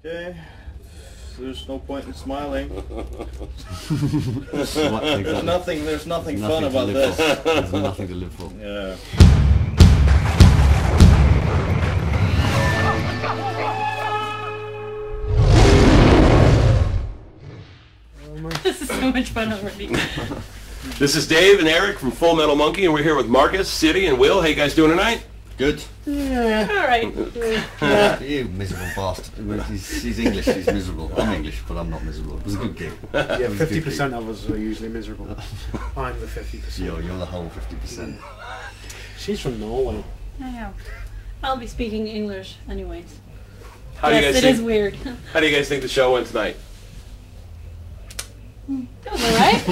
Okay. There's no point in smiling. There's nothing fun about this. There's nothing to live for. Yeah. This is so much fun already. This is Dave and Eric from Full Metal Monkey, and we're here with Markus, Siri, and Will. How you guys doing tonight? Good. Yeah. All right. Yeah. You miserable bastard. He's English, he's miserable. I'm English, but I'm not miserable. It was a good gig. Yeah, 50% of us are usually miserable. I'm the 50%. You're the whole 50%. She's from Norway. I know. I'll be speaking English anyways. How do you guys it think? Is weird. How do you guys think the show went tonight? That was alright.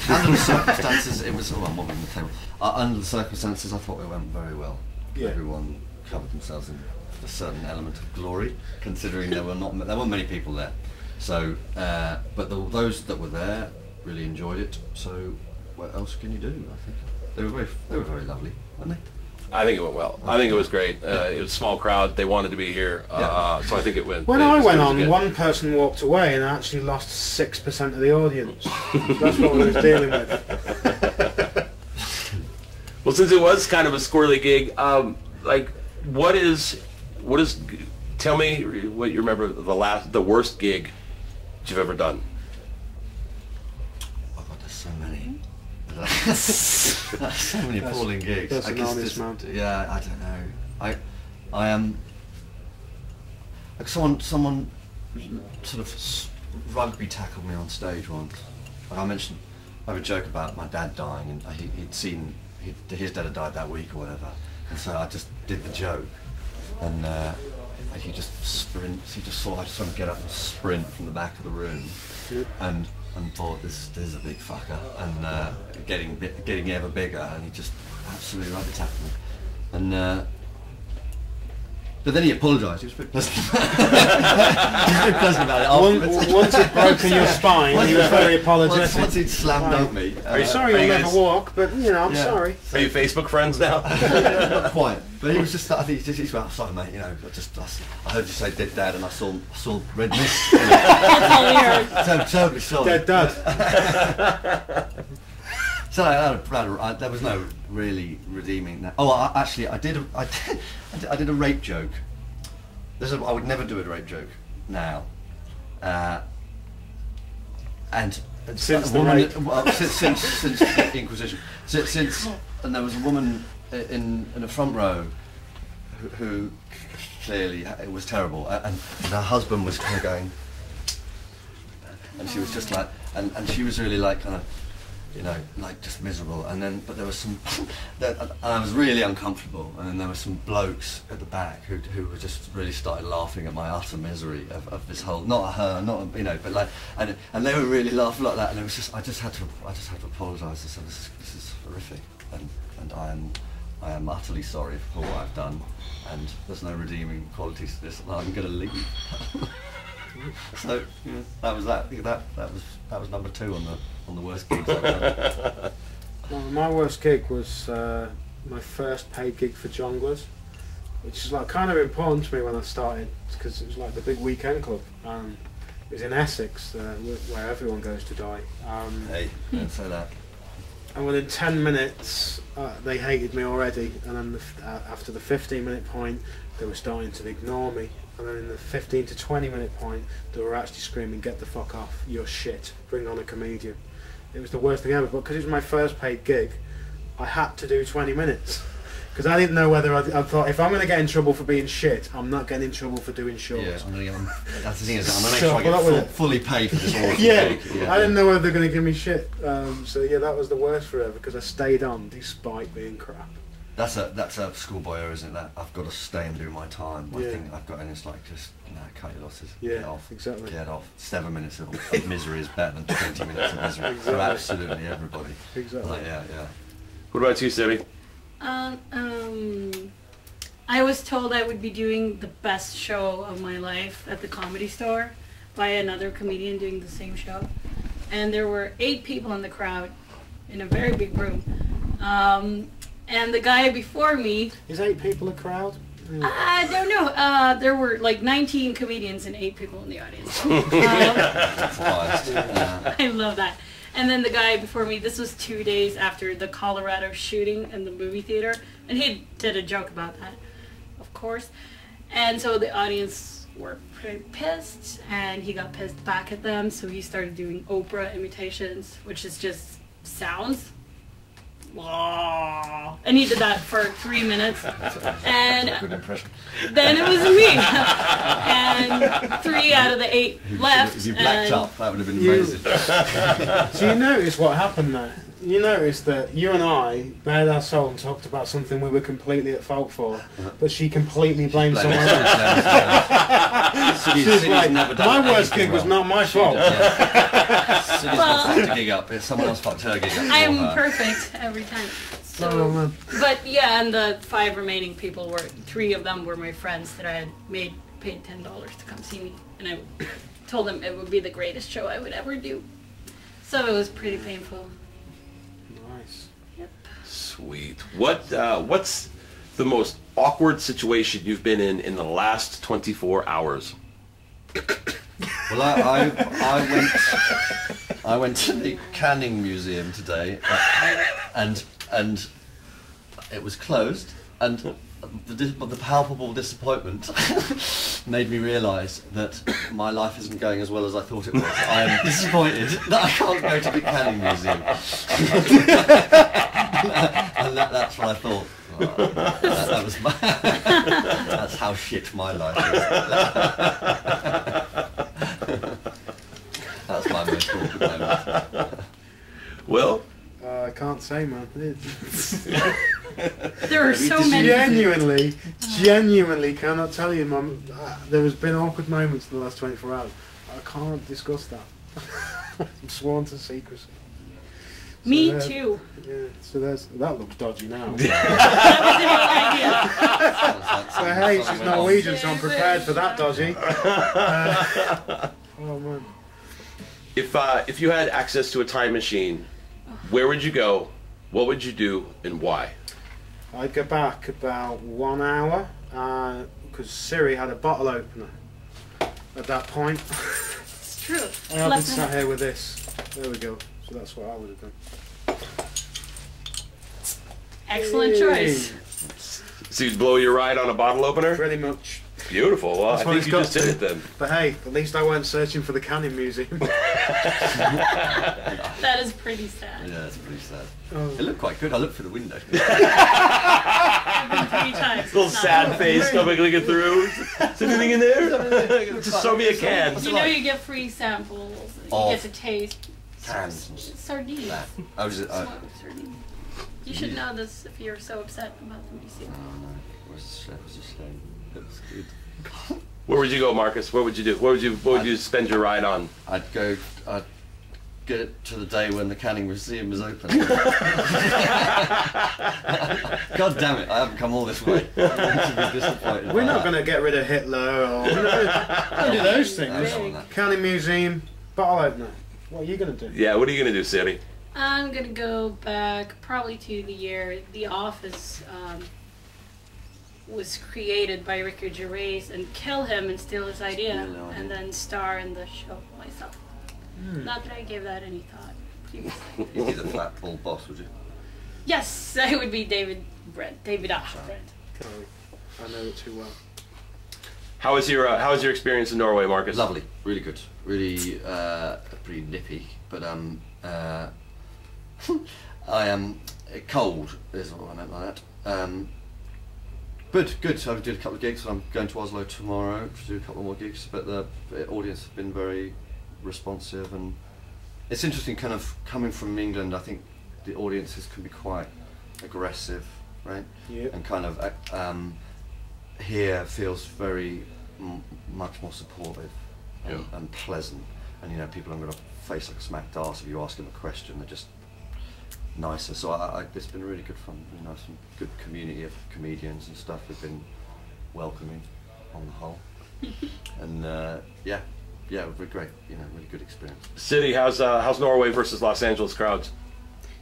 Under the circumstances, it was. Oh, I'm wobbling the table. Under the circumstances, I thought it went very well. Yeah. Everyone covered themselves in a certain element of glory, considering there weren't many people there. So, but those that were there really enjoyed it. So, what else can you do? I think they were very lovely, weren't they? I think it went well. I think it was great. It was a small crowd. They wanted to be here, so I think it went. When I went on, one person walked away and I actually lost 6% of the audience. That's what I was dealing with. Well, since it was kind of a squirrely gig, like, what is? Tell me what you remember the worst gig that you've ever done. Oh God, there's so many. So many appalling gigs. That's an honest man. Yeah, I don't know. I am. Like someone sort of rugby tackled me on stage once. Like I mentioned, I have a joke about my dad dying, and his dad had died that week or whatever, and so I just did the joke, and he just sprints. I just saw him get up and sprint from the back of the room, and thought this is a big fucker, and getting ever bigger, and he just absolutely rugby tackled me, and but then he apologised. He was pretty pleasant. He was pretty pleasant about it. Once he'd broken your spine, he was very apologetic. Once he'd slammed on me. Are you sorry you'll never walk, but you know, I'm sorry. Are you Facebook friends now? Not quite. But he was just, I think he's well, sorry mate, you know, I heard you say dead dad and I saw red mist. You know. That's all we heard. So terribly sorry. Dead dad. So there was no really redeeming. Oh, I did a rape joke. I would never do a rape joke now. And since the woman, since the Inquisition, and there was a woman in the front row who clearly it was terrible, and her husband was kind of going, and she was just like, and she was really like kind of, you know, like just miserable, and then but there was some and I was really uncomfortable, and then there were some blokes at the back who were just really started laughing at my utter misery of this whole, not her, not, you know, but like, and they were really laughing like that, and it was just I just had to apologise and say this is horrific, and I am utterly sorry for what I've done, and there's no redeeming qualities to this, and I'm going to leave. So that was that. That was number 2 on the worst gigs I've done. Well, my worst gig was my first paid gig for Jongleurs, which is like kind of important to me when I started, because it was like the big weekend club. It was in Essex, where everyone goes to die. Hey, don't say that. And within 10 minutes, they hated me already, and then after the 15-minute point, they were starting to ignore me. And then in the 15 to 20-minute point, they were actually screaming, "Get the fuck off, you're shit, bring on a comedian." It was the worst thing ever, but because it was my first paid gig, I had to do 20 minutes. Because I didn't know whether I thought, if I'm going to get in trouble for being shit, I'm not getting in trouble for doing short. Yeah, I'm going to get, that's the thing, is I'm going to make sure I get fully paid for this awesome gig. Yeah, I didn't know whether they're going to give me shit. So yeah, that was the worst forever, because I stayed on despite being crap. That's a schoolboy error, isn't it? That I've got to stay and do my time. I think I've got, and it's like just cut your losses. Yeah, get off. Exactly. Get off. 7 minutes of misery is better than 20 minutes of misery for absolutely everybody. Exactly. Like, yeah. What about you, Siri? I was told I would be doing the best show of my life at the Comedy Store by another comedian doing the same show, and there were 8 people in the crowd in a very big room. And the guy before me... Is 8 people a crowd? I don't know. There were like 19 comedians and 8 people in the audience. That's biased. Yeah. I love that. And then the guy before me, this was 2 days after the Colorado shooting in the movie theater, and he did a joke about that, of course. And so the audience were pretty pissed, and he got pissed back at them, so he started doing Oprah imitations, which is just sounds. And he did that for 3 minutes, and Good impression. then it was me. And 3 out of the 8 left. If you blacked and up, that would have been amazing. So you notice what happened there? You noticed that you and I bared our soul and talked about something we were completely at fault for, but she completely blamed someone else. She's like, my worst gig was not my fault. Cindy's not fucked a gig up. Someone else fucked her gig up. I am perfect every time. Oh, man. But yeah, and the 5 remaining people were, 3 of them were my friends that I had paid $10 to come see me, and I told them it would be the greatest show I would ever do. So it was pretty painful. Nice. Yep. Sweet. What's the most awkward situation you've been in the last 24 hours? Well, I went to the Canning Museum today, and it was closed, and the palpable disappointment made me realise that my life isn't going as well as I thought it was. I am disappointed that I can't go to the Canning Museum. And that's what I thought. Oh, that was that's how shit my life is. That's my most awkward moment. Will? I can't say, man. There are so many. Genuinely cannot tell you, Mum. There has been awkward moments in the last 24 hours. I can't discuss that. I'm sworn to secrecy. Me too. Yeah, so that looks dodgy now. That So hey, she's Norwegian, so I'm prepared for that dodgy. Oh man. If you had access to a time machine, where would you go? What would you do, and why? I'd go back about 1 hour because Siri had a bottle opener at that point. It's true. I haven't sat here with this. There we go. So that's what I would have done. Excellent choice. So you'd blow your ride on a bottle opener? Pretty much. Beautiful. Well, That's I what think it's you got just did to. it then. But hey, at least I went searching for the Canning Museum. That is pretty sad. Yeah, that's pretty sad. Oh. It looked quite good. I looked through the window. I've been 3 times. Little It's not- sad face coming looking through. Is there anything in there? Just show me a can. You know you get free samples. You Of get to taste Cans. sardines. That. I was just, Smoked sardines. You should know this if you're so upset about the museum. oh no, it was a shame. It was good. Where would you go, Marcus? What would you do? What would you spend your ride on? I'd get it to the day when the Canning Museum is open. God damn it, I haven't come all this way. To be disappointed. We're not going to get rid of Hitler or don't do those things. No, not on that. Canning Museum, bottle opener. What are you going to do? Yeah, what are you going to do, Siri? I'm gonna go back probably to the year The Office was created by Ricky Gervais and kill him and steal his idea and then star in the show myself. Not that I gave that any thought previously. You'd be the flat bald boss, would you? Yes, I would be David Brent. David Brent. Oh, I know it too well. How was your experience in Norway, Marcus? Lovely, really good, really pretty nippy, but I am cold is what I meant by that. Good. So I did a couple of gigs. I'm going to Oslo tomorrow to do a couple more gigs, but the audience have been very responsive, and it's interesting. Kind of coming from England, I think the audiences can be quite aggressive, right? Yeah. And kind of here feels very much more supportive and pleasant, and people aren't going to face like a smacked arse if you ask them a question. They're just nicer. So it's been really good fun. Some good community of comedians and stuff have been welcoming on the whole, and yeah, it was great. Really good experience. City, how's Norway versus Los Angeles crowds?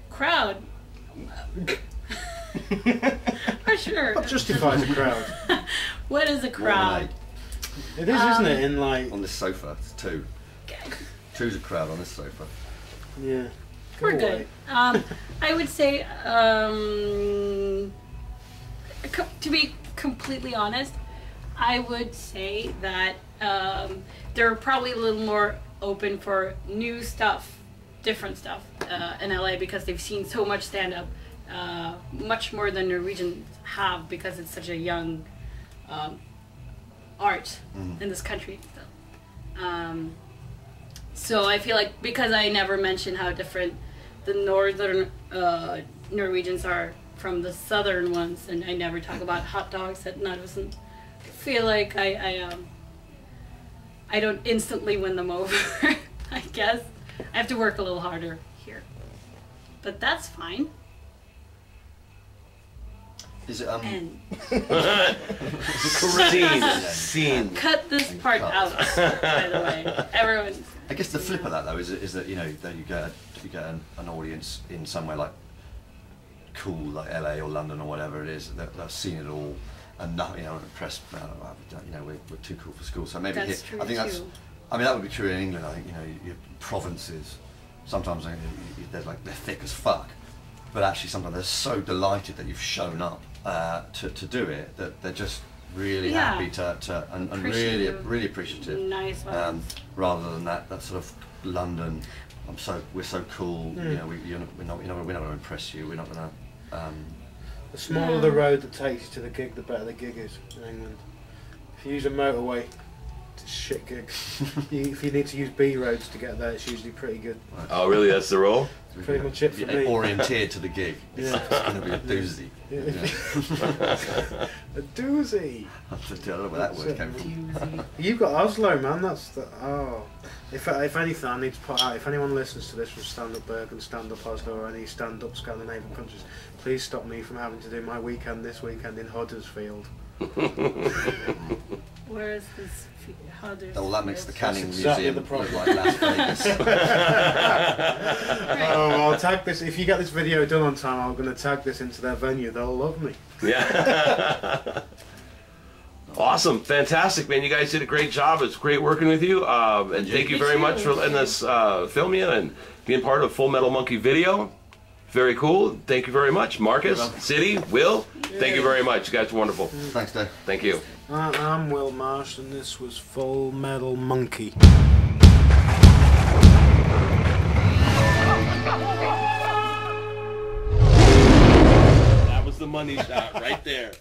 Crowd. For sure. What justifies a crowd? What is a crowd? It is, isn't it? In like On this sofa, it's 2. 2's a crowd on this sofa. yeah. We're Go good. away. I would say, to be completely honest, I would say that they're probably a little more open for new stuff, different stuff in LA because they've seen so much stand-up, much more than Norwegians have because it's such a young art in this country. So I feel like because I never mentioned how different the northern Norwegians are from the southern ones, and I never talk about hot dogs, that none of us feel like I don't instantly win them over. I guess I have to work a little harder here, but that's fine. Is it And Scene. cut this part cut. out. By the way, everyone. I guess the flip of that though is that you know that you get an audience in somewhere like cool like LA or London or whatever it is that have seen it all and not, you know, impressed. You know, we're too cool for school. So maybe That's here, true I think that's. too. I mean that would be true in England. I think, you know, your provinces sometimes they're thick as fuck, but actually sometimes they're so delighted that you've shown up to do it that they're just really happy to and really appreciative. Nice one. Rather than that sort of London. We're so cool. You know, we're not going to impress you. We're not going to. The smaller the road that takes you to the gig, the better the gig is in England. If you use a motorway, it's a shit gig. If you need to use B roads to get there, it's usually pretty good. Oh, really? That's the rule? Pretty much it for me. Orienteered to the gig. It's going to be a doozy. A doozy. I don't know where that word came from. You've got Oslo, man. That's the If anything, I need to put out. If anyone listens to this from Stand Up Bergen, Stand Up Oslo, or any Stand Up Scandinavian countries, please stop me from having to do my weekend this weekend in Huddersfield. Where is this? Well, that makes the Canning That's exactly Museum the look problem. like Las Vegas. Oh, I'll tag this. If you get this video done on time, I'm going to tag this into their venue. They'll love me. Yeah. Awesome, fantastic, man! You guys did a great job. It's great working with you, and thank you very much for letting us film you and being part of Full Metal Monkey video. Very cool. Thank you very much, Markus, City, Will. Thank you very much. You guys are wonderful. Thanks, Dave. Thank you. I'm Will Marsh, and this was Full Metal Monkey. That was the money shot right there.